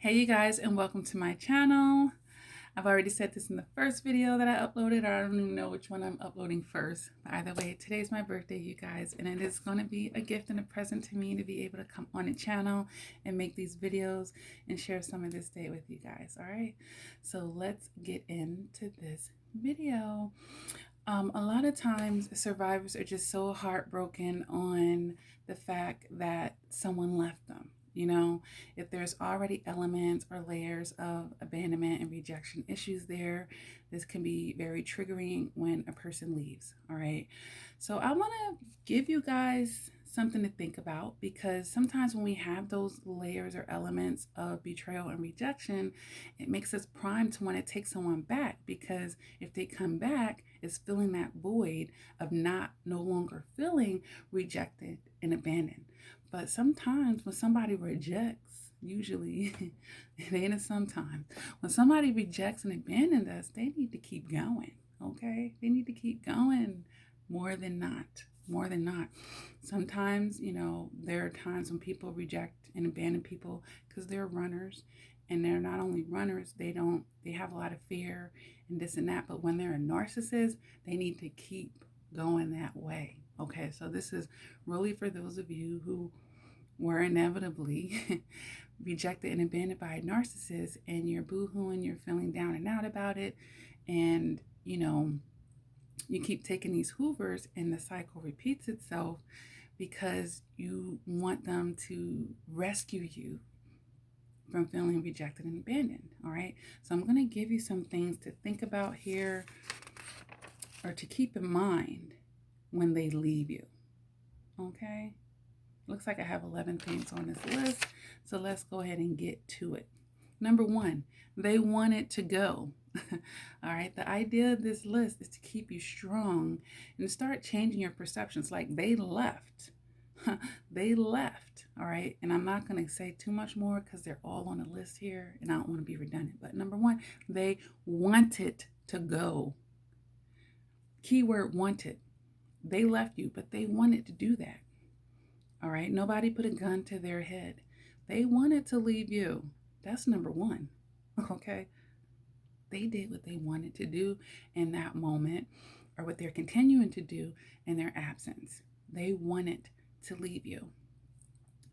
Hey you guys, and welcome to my channel. I've already said this in the first video that I uploaded, or I don't even know which one I'm uploading first. But either way, today's my birthday, you guys, and it is going to be a gift and a present to me to be able to come on the channel and make these videos and share some of this day with you guys. All right, so let's get into this video. A lot of times survivors are just so heartbroken on the fact that someone left them. You know, if there's already elements or layers of abandonment and rejection issues there, this can be very triggering when a person leaves. All right. So I want to give you guys something to think about, because sometimes when we have those layers or elements of betrayal and rejection, it makes us primed to want to take someone back, because if they come back, it's filling that void of no longer feeling rejected and abandoned. But sometimes when somebody rejects, usually it ain't a sometimes, when somebody rejects and abandons us, they need to keep going. Okay, they need to keep going more than not. Sometimes, you know, there are times when people reject and abandon people because they're runners, and they're not only runners, they have a lot of fear and this and that. But when they're a narcissist, they need to keep going that way. Okay, so this is really for those of you who were inevitably rejected and abandoned by a narcissist, and you're boo-hooing, you're feeling down and out about it, and you know, you keep taking these hoovers and the cycle repeats itself because you want them to rescue you from feeling rejected and abandoned. All right, so I'm going to give you some things to think about here, or to keep in mind when they leave you. Okay, looks like I have 11 things on this list, so let's go ahead and get to it. Number one, they wanted to go. All right, the idea of this list is to keep you strong and start changing your perceptions. Like, they left. They left. All right, and I'm not going to say too much more because they're all on the list here and I don't want to be redundant. But number one, they wanted to go. Keyword wanted. They left you, but they wanted to do that. All right, nobody put a gun to their head. They wanted to leave you. That's number one. Okay, they did what they wanted to do in that moment, or what they're continuing to do in their absence. They wanted to leave you.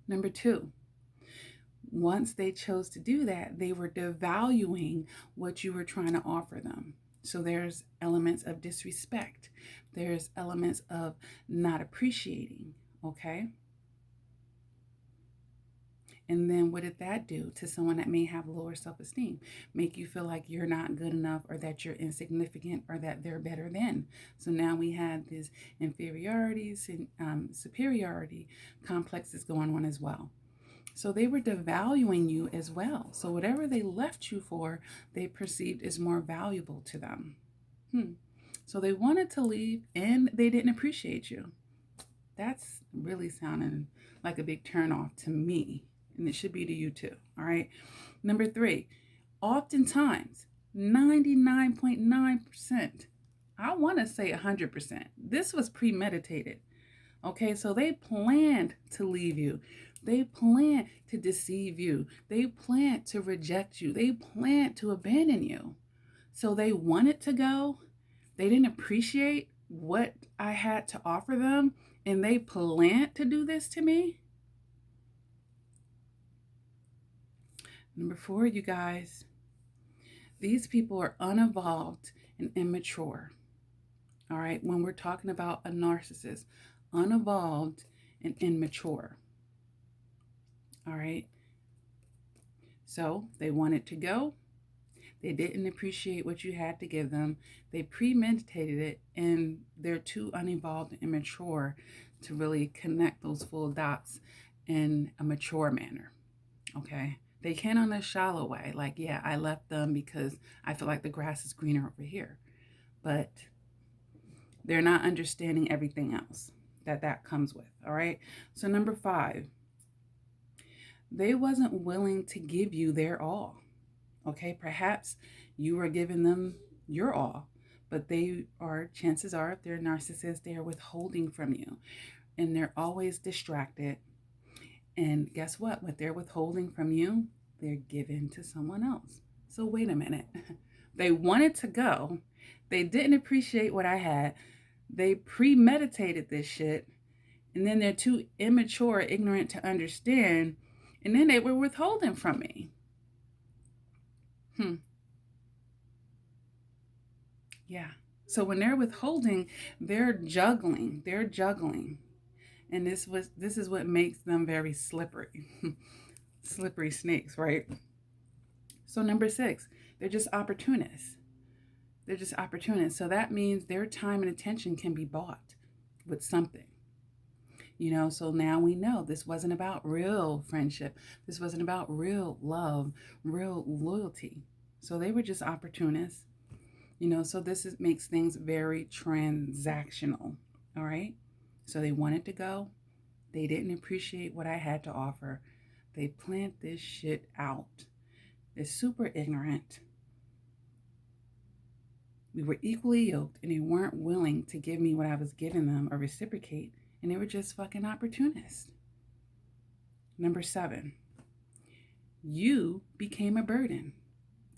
Number two, once they chose to do that, they were devaluing what you were trying to offer them. So there's elements of disrespect. There's elements of not appreciating, okay? And then what did that do to someone that may have lower self-esteem? Make you feel like you're not good enough, or that you're insignificant, or that they're better than. So now we have this inferiority, superiority complexes going on as well. So they were devaluing you as well. So whatever they left you for, they perceived as more valuable to them. So they wanted to leave and they didn't appreciate you. That's really sounding like a big turnoff to me. And it should be to you too. All right. Number three, oftentimes 99.9%, I want to say 100%, this was premeditated. Okay, so they planned to leave you. They planned to deceive you. They planned to reject you. They planned to abandon you. So they wanted to go. They didn't appreciate what I had to offer them, and they planned to do this to me. Number four, you guys, these people are unevolved and immature. All right, when we're talking about a narcissist, unevolved and immature. All right, so they wanted to go. They didn't appreciate what you had to give them. They premeditated it, and they're too unevolved and immature to really connect those full dots in a mature manner. Okay, they can on a shallow way, like, yeah, I left them because I feel like the grass is greener over here, but they're not understanding everything else that comes with. All right, so number five, they wasn't willing to give you their all. Okay, perhaps you were giving them your all, but chances are, if they're narcissists, they are withholding from you, and they're always distracted. And guess what? What they're withholding from you, they're given to someone else. So wait a minute. They wanted to go. They didn't appreciate what I had. They premeditated this shit. And then they're too immature, ignorant to understand. And then they were withholding from me. Yeah. So when they're withholding, they're juggling. They're juggling. And this is what makes them very slippery. Slippery snakes, right? So number 6, they're just opportunists. They're just opportunists. So that means their time and attention can be bought with something. You know, so now we know this wasn't about real friendship. This wasn't about real love, real loyalty. So they were just opportunists. You know, so makes things very transactional. All right. So they wanted to go. They didn't appreciate what I had to offer. They planned this shit out. They're super ignorant. We were equally yoked, and they weren't willing to give me what I was giving them or reciprocate, and they were just fucking opportunists. Number 7, you became a burden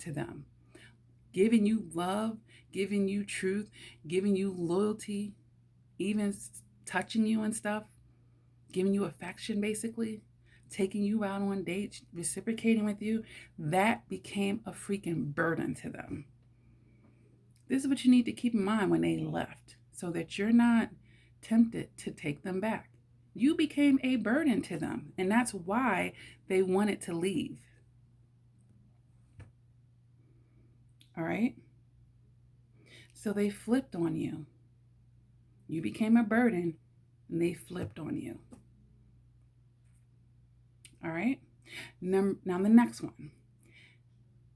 to them. Giving you love, giving you truth, giving you loyalty, even touching you and stuff, giving you affection basically, taking you out on dates, reciprocating with you, that became a freaking burden to them. This is what you need to keep in mind when they left, so that you're not tempted to take them back. You became a burden to them, and that's why they wanted to leave. All right? So they flipped on you. You became a burden, and they flipped on you. All right? Now the next one.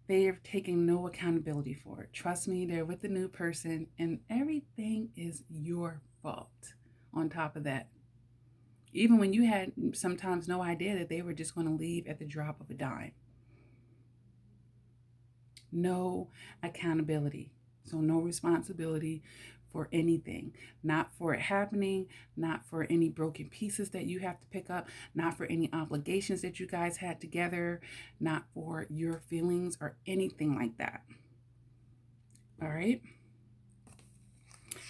They are taking no accountability for it. Trust me, they're with the new person, and everything is your fault on top of that. Even when you had sometimes no idea that they were just going to leave at the drop of a dime. No accountability. So no responsibility for anything. Not for it happening, not for any broken pieces that you have to pick up, not for any obligations that you guys had together, not for your feelings or anything like that. All right?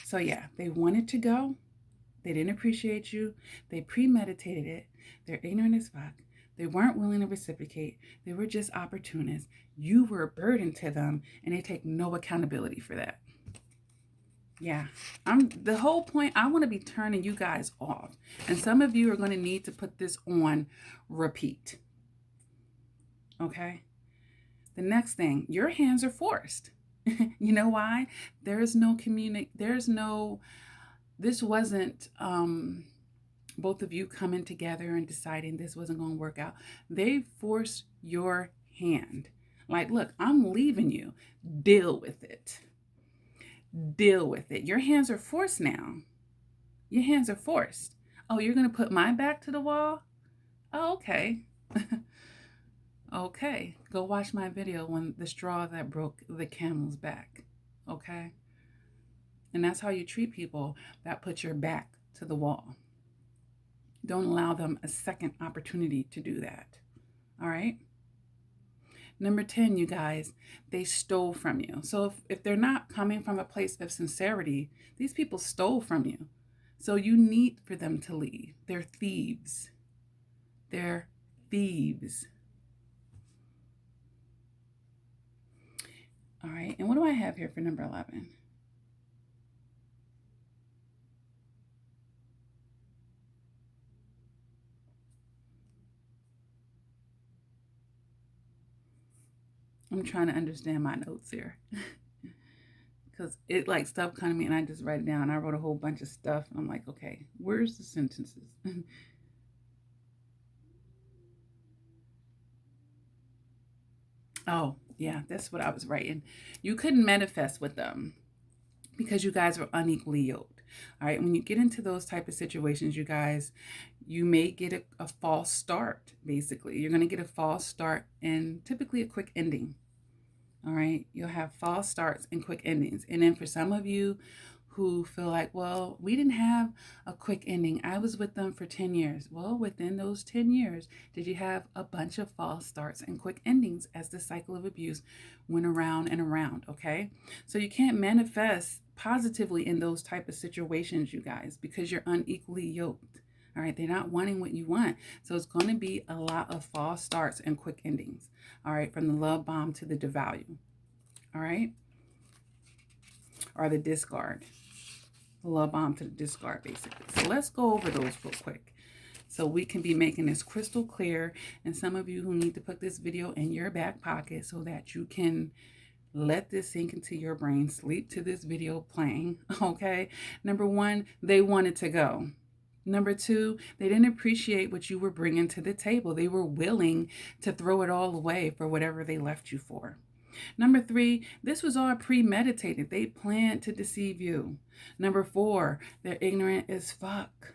So yeah, they wanted to go. They didn't appreciate you. They premeditated it. They're ignorant as fuck. They weren't willing to reciprocate. They were just opportunists. You were a burden to them, and they take no accountability for that. Yeah, the whole point, I want to be turning you guys off. And some of you are going to need to put this on repeat. Okay? The next thing, your hands are forced. You know why? This wasn't both of you coming together and deciding this wasn't going to work out. They forced your hand. Like, look, I'm leaving you. Deal with it. Deal with it. Your hands are forced now. Your hands are forced. Oh, you're going to put my back to the wall? Oh, okay. Okay. Go watch my video when the straw that broke the camel's back. Okay? And that's how you treat people that put your back to the wall. Don't allow them a second opportunity to do that. All right? Number 10, you guys, they stole from you. So if they're not coming from a place of sincerity, these people stole from you. So you need for them to leave. They're thieves. They're thieves. All right, and what do I have here for number 11? I'm trying to understand my notes here. Because it like stuff come to me and I just write it down. I wrote a whole bunch of stuff and I'm like, okay, where's the sentences? Oh, yeah, that's what I was writing. You couldn't manifest with them because you guys were unequally yoked. All right, when you get into those type of situations, you guys, you may get a false start, basically. You're going to get a false start and typically a quick ending. All right, you'll have false starts and quick endings. And then for some of you who feel like, well, we didn't have a quick ending. I was with them for 10 years. Well, within those 10 years, did you have a bunch of false starts and quick endings as the cycle of abuse went around and around, okay? So you can't manifest positively in those type of situations, you guys, because you're unequally yoked. All right, they're not wanting what you want. So it's going to be a lot of false starts and quick endings. All right, from the love bomb to the devalue. All right, or the discard. The love bomb to the discard, basically. So let's go over those real quick so we can be making this crystal clear. And some of you who need to put this video in your back pocket so that you can let this sink into your brain, sleep to this video playing, okay? Number one, they wanted to go. Number two, they didn't appreciate what you were bringing to the table. They were willing to throw it all away for whatever they left you for. Number three, this was all premeditated. They planned to deceive you. Number four, they're ignorant as fuck.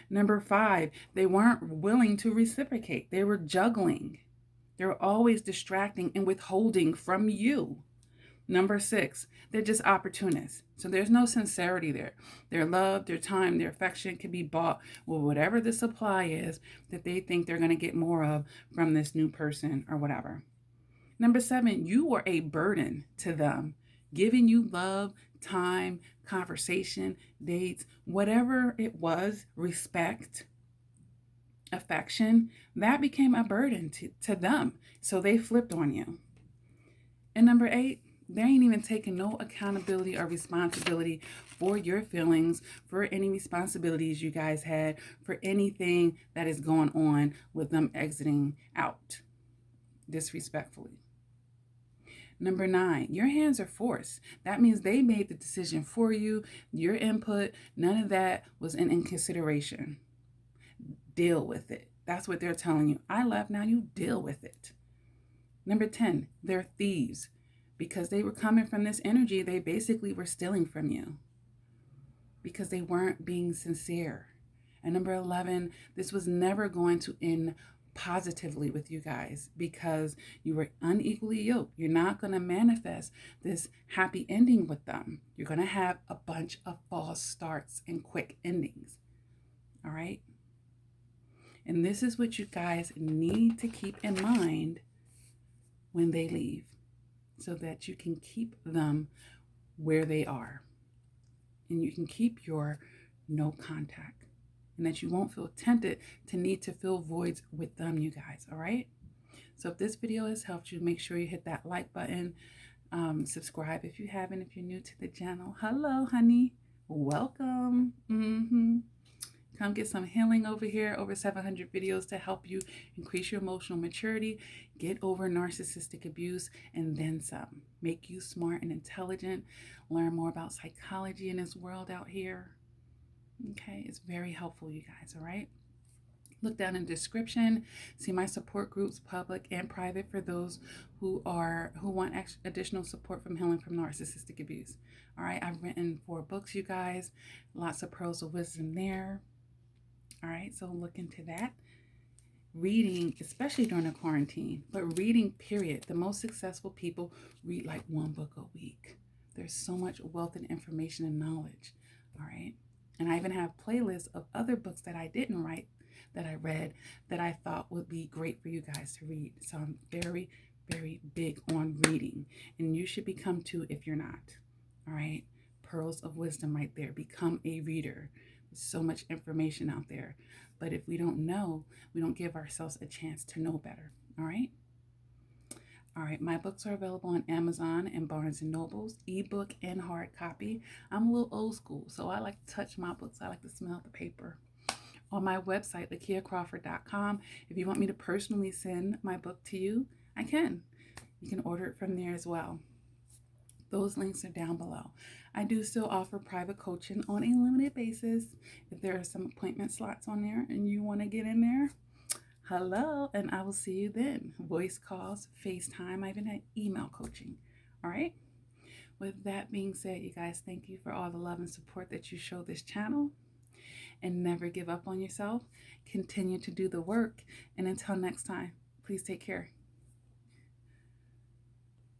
Number five, they weren't willing to reciprocate. They were juggling. They were always distracting and withholding from you. Number six, they're just opportunists. So there's no sincerity there. Their love, their time, their affection can be bought with whatever the supply is that they think they're going to get more of from this new person or whatever. Number seven, you were a burden to them, giving you love, time, conversation, dates, whatever it was, respect, affection, that became a burden to them. So they flipped on you. And number eight, they ain't even taking no accountability or responsibility for your feelings, for any responsibilities you guys had, for anything that is going on with them exiting out disrespectfully. Number nine, your hands are forced. That means they made the decision for you. Your input, none of that was in consideration. Deal with it. That's what they're telling you. I left, now you deal with it. Number 10, they're thieves. Because they were coming from this energy, they basically were stealing from you. Because they weren't being sincere. And number 11, this was never going to end positively with you guys because you were unequally yoked. You're not going to manifest this happy ending with them. You're going to have a bunch of false starts and quick endings. All right? And this is what you guys need to keep in mind when they leave, so that you can keep them where they are. And you can keep your no contact. And that you won't feel tempted to need to fill voids with them, you guys, all right? So if this video has helped you, make sure you hit that like button. Subscribe if you haven't, if you're new to the channel. Hello, honey. Welcome. Come get some healing over here. Over 700 videos to help you increase your emotional maturity, get over narcissistic abuse, and then some. Make you smart and intelligent. Learn more about psychology in this world out here. Okay, it's very helpful, you guys, all right? Look down in the description. See my support groups, public and private, for those who want additional support from healing from narcissistic abuse. All right, I've written 4 books, you guys. Lots of pearls of wisdom there. All right, so look into that. Reading, especially during the quarantine, but reading, period. The most successful people read like 1 book a week. There's so much wealth and information and knowledge. All right, and I even have playlists of other books that I didn't write, that I read, that I thought would be great for you guys to read. So I'm very, very big on reading, and you should become too if you're not. All right, pearls of wisdom right there. Become a reader. There's so much information out there, but if we don't know, we don't give ourselves a chance to know better. All right. All right, my books are available on Amazon and Barnes & Nobles, ebook and hard copy. I'm a little old school, so I like to touch my books. I like to smell the paper. On my website, lakiacrawford.com, if you want me to personally send my book to you, I can. You can order it from there as well. Those links are down below. I do still offer private coaching on a limited basis. If there are some appointment slots on there and you want to get in there, hello, and I will see you then. Voice calls, FaceTime, I even had email coaching. All right. With that being said, you guys, thank you for all the love and support that you show this channel. And never give up on yourself. Continue to do the work. And until next time, please take care.